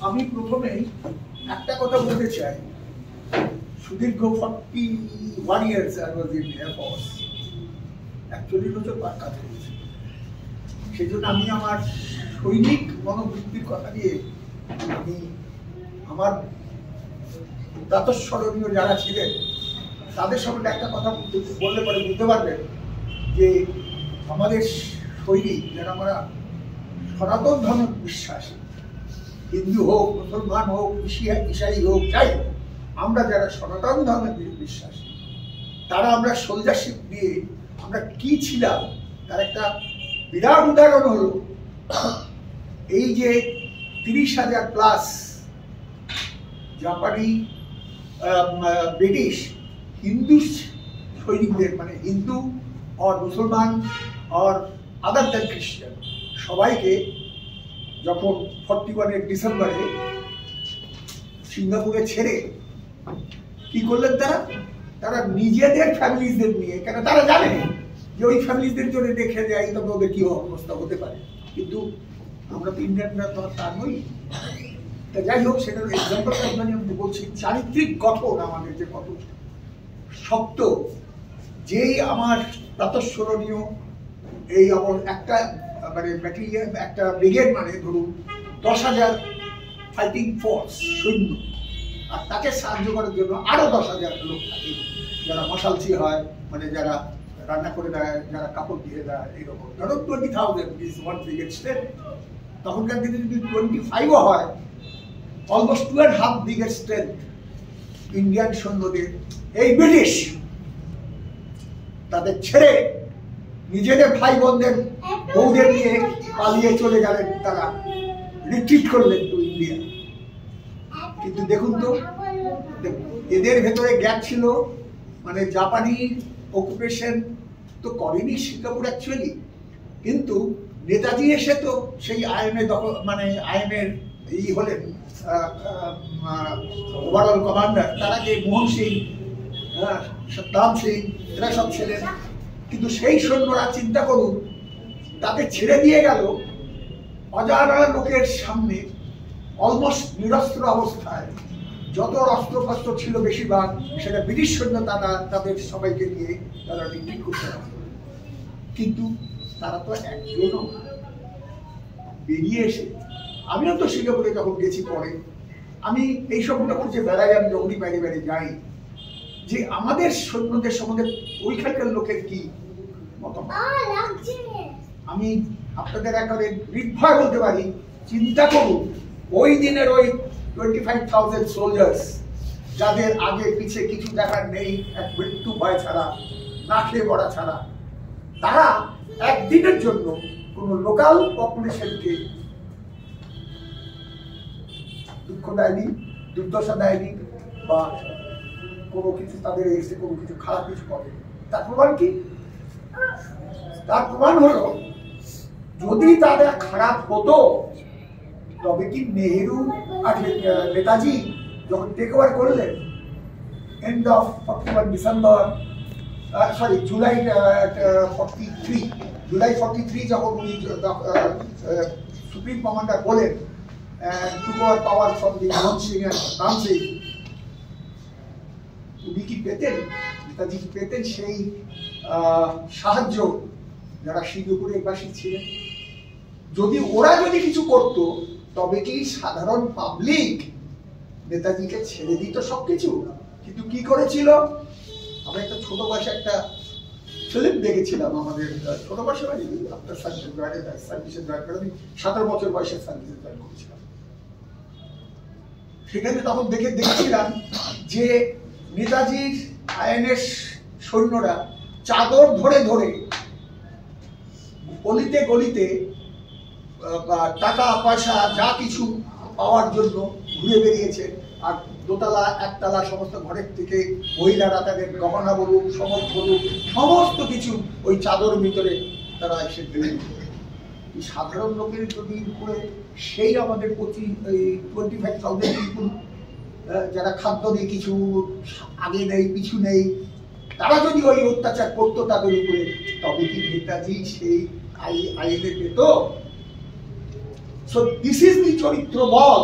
আমি প্রথমেই একটা কথা বলতে চাই, সুদীর্ঘ 41 years I was in Air Force, 41 বছর পার কাজ করেছি। সেই জন্য আমি আমার সৈনিক মনোবৃত্তির কথা দিয়ে আমি আমার প্রাতঃস্মরণীয় যারা ছিলেন তাদের সঙ্গে একটা কথা বললে পরে বুঝতে পারবেন যে আমাদের সৈনিক যারা আমরা সনাতন ধর্ম বিশ্বাসী, হিন্দু হোক, মুসলমান হোক, ঈশাই হোক, যাই হোক, আমরা যারা সনাতন ধর্মে বিশ্বাসী তারা আমরা সোলজারশিপ দিয়ে আমরা কি ছিলাম তার একটা বিরাট উদাহরণ হলো এই যে 30,000 প্লাস জাপানি ব্রিটিশ হিন্দু সৈনিকদের, মানে হিন্দু আর মুসলমান আর আদার দ্যান খ্রিস্টান সবাইকে যখন 41 ডিসেম্বরে সিঙ্গাপুরে ছেড়ে কি করলেন তারা নিজেদের ফ্যামিলিদের নিয়ে, কেন তারা জানে যে ওই ফ্যামিলিদের জন্য দেখে যায় তবে ওদের কি অবস্থা হতে পারে, কিন্তু আমরা তো ইন্ডিয়ানরা তো তা নই। তা যাই হোক, সেটার এক্সাম্পলটা আমি বলছি, চারিত্রিক গঠন আমাদের যে কত শক্ত, যেই আমার প্রাতঃস্মরণীয় এই আমার একটা মানে ব্যাটালিয়ন, একটা ব্রিগেড, মানে ধরুন 10,000 ফাইটিং ফোর্স সৈন্য, আর তাকে সাহায্য করার জন্য আরো 10,000 লোক থাকে যারা মশালছি হয়, মানে যারা রান্না করে দেয়, যারা কাপড় দিয়ে দেয়, এইরকম ধরো 20,000 ইজ ওয়ান ব্রিগেড স্টেট। তখনকার দিনে যদি 25ও হয়, অলমোস্ট 2.5 ব্রিগেড স্টেট ইন্ডিয়ান সৈন্যদের এই ব্রিটিশ তাদের ছেড়ে নিজেদের ভাই বোনদের বউদের নিয়ে পালিয়ে চলে গেলেন, তারা রিট্রিট করলেন টু ইন্ডিয়া। কিন্তু দেখুন তো, এদের ভেতরে গ্যাপ ছিল, মানে জাপানি অকুপেশন তো করেনি সিঙ্গাপুর অ্যাকচুয়ালি, কিন্তু নেতাজি এসে তো সেই আইএমএ দখল, মানে আইএমএর এই হলেন ওভারঅল কমান্ডার, তারা যে মোহন সিং, সত্তাম সিং, এরা সব ছিলেন। কিন্তু সেই সৈন্যরা চিন্তা করুন, তাকে ছেড়ে দিয়ে গেল অজানা লোকের সামনে, অলমোস্ট নিরস্ত্র অবস্থায়, যত অস্ত্রশস্ত্র ছিল বেশিরভাগ সেটা ব্রিটিশ সৈন্য, তাদের সবাইকে নিয়ে তারা রিট্রিট করতে হবে। কিন্তু তারা তো একজনও বেরিয়ে এসে, আমিও তো সিঙ্গাপুরে যখন গেছি পরে, আমি এইসবগুলো খুঁজে বেড়াই, আমি যখনই বাইরে বাইরে যাই, যে আমাদের সৈন্যদের সম্বন্ধে ওইখানকার লোকের কি মতামত। আমি আপনাদের একেবারে নির্ভয় বলতে পারি, চিন্তা করুন ওই দিনের ওই 25,000 সোলজার্স, যাদের আগে পিছে কিছু দেখার নেই, এক মৃত্যু ভয় ছাড়া, না খেয়ে মরা ছাড়া, তারা একদিনের জন্য কোন লোকাল পপুলেশনকে দুঃখ দেয়নি, দুর্দশা দেয়নি, বা কোনো কিছু তাদের এসে কোনো কিছু খারাপ কিছু করে। তার প্রমাণ কি? তার প্রমাণ হলো, যদি তাদের খারাপ হতো তবে কি নেহেরু আর নেতাজি যখন টেক ওভার করলেন end of 41 December, sorry July 43 যখন উনি সুপ্রিম কমান্ডার বলেন took over power from the Mohan Singh and Ram Singh, উনি কি পেতেন, নেতাজি কি পেতেন সেই সাহায্য যারা সিঙ্গাপুরের বাসী ছিলেন? যদি ওরা কিছু করতো তবে কি সাধারণ পাবলিক নেতাজিকে ছেড়ে দিত সবকিছু? কিন্তু কি করেছিল? আমরা একটা ছোট বয়সে একটা ফিল্ম দেখেছিলাম, আমাদের ছোট বয়সে মানে আপনার সার্ভিসে জয়েন করে আমি 17 বছর বয়সে সার্ভিসে জয়েন করেছিলাম। সেখানে তখন দেখেছিলাম যে নেতাজির আইএনএস সৈন্যরা চাদর ধরে ধরে গলিতে গলিতে টাকা পয়সা যা কিছু পাওয়ার জন্য ঘুরে বেরিয়েছে, আর দোতলা একতলা সমস্ত ঘরের থেকে মহিলারা তাদের গহনা বলুন, সমক বলুন, সমস্ত কিছু ওই চাদর ভিতরে তারা এসে ফেলে দিত। সাধারণ লোকের যদি উপরে সেই আমাদের 25,000 পিপুল, যারা খাদ্য নেই, কিছু আগে নেই পিছু নেই, তারা যদি ওই অত্যাচার করতো তাদের উপরে, তবে কি নেতাজি সেই আইএনএ পেত? সো দিস ইজ দি চরিত্রবধ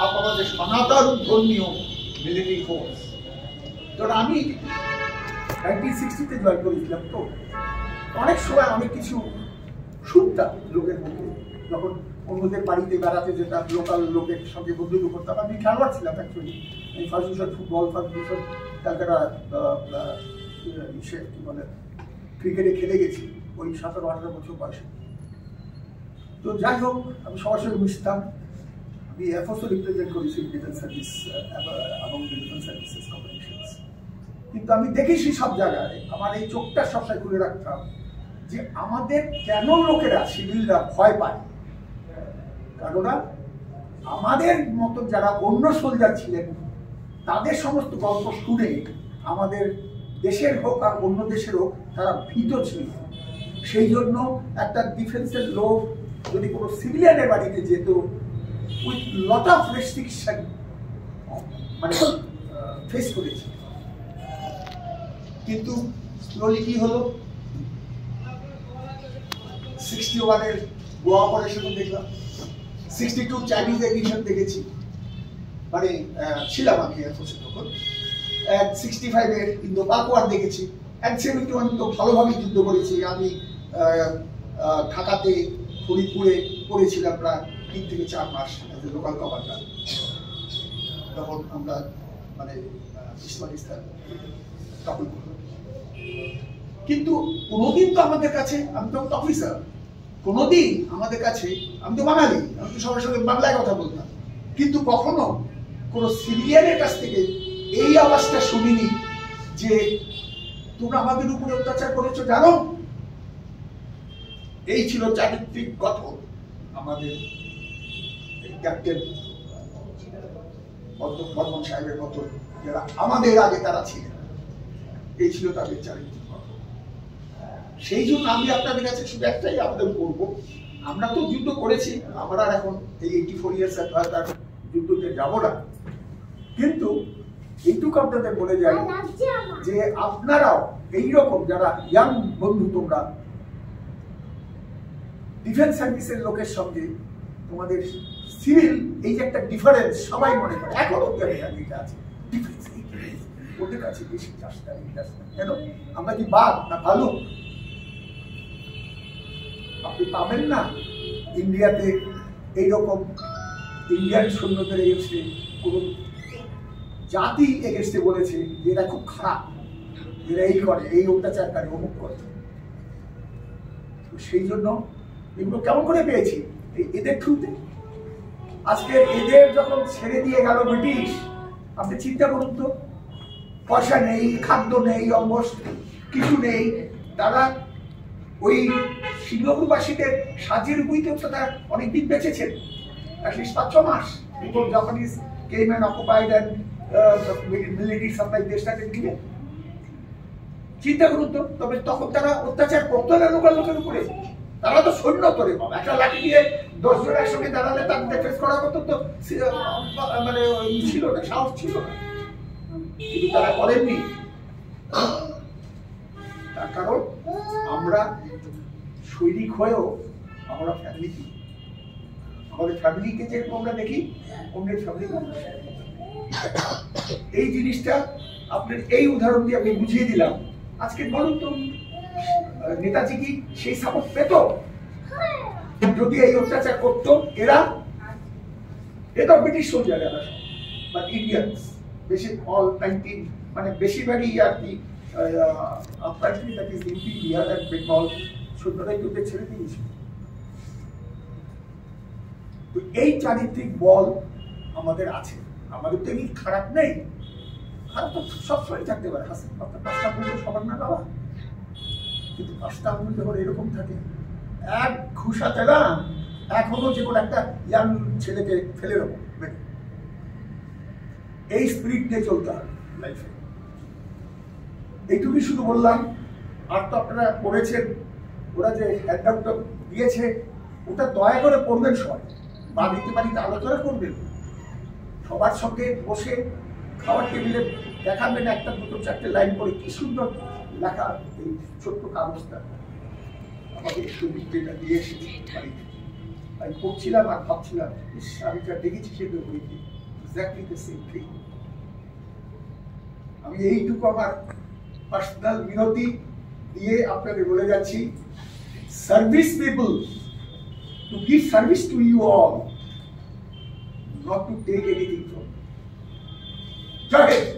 আমাদের সনাতন ধর্মীয় মিলিটারি ফোর্স। কারণ আমি 1960-তে জয়েন করেছিলাম, তো অনেক সময় অনেক কিছু শুনতাম লোকের মুখে, যখন অন্যদের বাড়িতে বেড়াতে যেতাম, লোকাল লোকের সঙ্গে বন্ধুত্ব করতাম। আমি খেলোয়াড় ছিলাম অ্যাকচুয়ালি, আমি first division football, first division Calcutta কি বলে ক্রিকেটে খেলে গেছি ওই 17-18 বছর বয়সে। তো যাই হোক, আমি সবার সঙ্গে মিশতাম। আমি এয়ারফোর্সও রিপ্রেজেন্ট করেছি ডিফেন্স সার্ভিস এবং ডিফেন্স সার্ভিসেস কম্পিটিশনস। কিন্তু আমি দেখেছি সব জায়গায়, আমার এই চোখটা সবসময় খুলে রাখতাম যে আমাদের কেন লোকেরা সিভিলরা ভয় পায়। কেননা আমাদের মতো যারা অন্য সোলজার ছিলেন তাদের সমস্ত গল্প শুনে আমাদের দেশের হোক আর অন্য দেশের হোক তারা ভীত ছিল। সেই জন্য একটা ডিফেন্সের লোক যদি কোনো সিভিলিয়ানের বাড়িতে যেত, উইথ লট অফ রেস্ট্রিকশন মানে ফেস করেছে। কিন্তু স্লোলি কি হলো, 61-এর গোয়া অপারেশন দেখলাম, 62 চাইনিজ এডিশন দেখেছি, মানে ছিলাম আমি এয়ারফোর্সে তখন, 65-এর ইন্দো পাক ওয়ার দেখেছি, 71 তো ভালোভাবেই যুদ্ধ করেছি। আমি ঢাকাতে ফরিদপুরে পড়েছিলাম প্রায় 3 থেকে 4 মাস লোকাল কমান্ডার, তখন আমরা মানে ইসলামিস্তান দখল করলাম। কিন্তু কোনোদিন তো আমাদের কাছে, আমি তো অফিসার, কোনোদিন আমাদের কাছে, আমি তো বাঙালি, আমি তো সবার সঙ্গে বাংলায় কথা বলতাম, কিন্তু কখনো কোনো সিভিলিয়ানের কাছ থেকে এই আওয়াজটা শুনিনি যে তোমরা আমাদের উপরে অত্যাচার করেছো। জানো, এই ছিল চারিত্রিক গঠন আমাদের ক্যাপ্টেন বর্মন সাহেবের মতো যারা আমাদের আগে তারা ছিলেন, এই ছিল তাদের চারিত্রিক গঠন। সেই জন্য আমি আপনাদের কাছে শুধু একটাই আবেদন করবো, আমরা তো যুদ্ধ করেছি, আমরা এখন এই 84 ইয়ার্স আর যুদ্ধতে যাবো না, কিন্তু এইটুকু আপনাদের বলে যাই যে আপনারাও এইরকম যারা ইয়াং বন্ধু, তোমরা ডিফেন্স সার্ভিসের লোকের সঙ্গে তোমাদের সিভিল এই যে একটা ডিফারেন্স সবাই মনে করে, এখন অব্দি এটা আছে, ডিফেন্স ওদের কাছে বেশি চাষটা কেন, আমরা কি বাঘ না ভালো? আপনি পাবেন না ইন্ডিয়াতে এইরকম ইন্ডিয়ান সৈন্যদের এগেন্স্টে কোন জাতি এগেন্স্টে বলেছে যে এরা খুব খারাপ, এরা এই করে, এই অত্যাচার করে, অমুক করে। সেই জন্য এগুলো কেমন করে পেয়েছি এদের থ্রুতে। আজকে এদের যখন ছেড়ে দিয়ে গেল ব্রিটিশ, আপনি চিন্তা করুন তো, পয়সা নেই, খাদ্য নেই, অলমোস্ট কিছু নেই, তারা ওই সিংহপুরবাসীদের সাহায্যের উপরেই তো তারা অনেকদিন বেঁচেছেন, অ্যাটলিস্ট 5-6 মাস before Japanese came and occupied and military supply দেশটাকে দিলে। চিন্তা করুন তো, তবে তখন তারা অত্যাচার করতো না লোকের উপরে, তারা তো সৈন্য করে পাবে, একটা লাঠি দিয়ে 10 জন একসঙ্গে দাঁড়ালে তার ডিফেন্স করার মতো তো মানে ছিল না, সাহস ছিল না, কিন্তু তারা করেননি। তার কারণ আমরা সৈনিক হয়েও আমরা ফ্যামিলি, আমাদের ফ্যামিলিকে যেরকম আমরা দেখি অন্যের ফ্যামিলি, এই জিনিসটা আপনার এই উদাহরণ দিয়ে আমি বুঝিয়ে দিলাম। আজকে বলুন তো, নেতাজি কি সেই সাপোর্ট পেত যদি এই অত্যাচার করতো? এরা ব্রিটিশ সোলজার, এরা বাট ইন্ডিয়ানস বেশি, অল 19 মানে বেশিরভাগই আর কি আফগানি, that is UP, Bihar and Bengal সৈন্যরাই যুদ্ধে ছেড়ে দিয়েছিল। তো এই চারিত্রিক বল আমাদের আছে, আমাদের তো এমনি খারাপ নেই, খারাপ তো সবসময় থাকতে পারে। হাসিন 5টা আঙুল সবার না বাবা, কিন্তু 5টা আঙুল যখন এরকম থাকে, এক ঘুষাতে না এখনো যে কোনো একটা ইয়াং ছেলেকে ফেলে দেবো, এই স্পিরিট নিয়ে চলতে হবে লাইফে। এইটুকুই শুধু বললাম। আর তো আপনারা পড়েছেন, ওরা যে হ্যান্ডআউটটা দিয়েছে ওটা দয়া করে পড়বেন, সবাই বাড়িতে আলোচনা করবেন, সবার সঙ্গে বসে খাওয়ার টেবিলে দেখাবেন, 1টা 2টো 4টে লাইন করে কি সুন্দর লেখা এই ছোট্ট কাগজটা আমাদের একটু দিয়ে এসেছি বাড়িতে। আমি পড়ছিলাম আর ভাবছিলাম, আমি যা দেখেছি সে তো হয়েছি এক্স্যাক্টলি দ্য সেম থিং। আমি এইটুকু আমার পার্সোনাল মিনতি দিয়ে আপনাদের বলে যাচ্ছি, service people, to give service to you all, not to take anything from you. Jai Hind!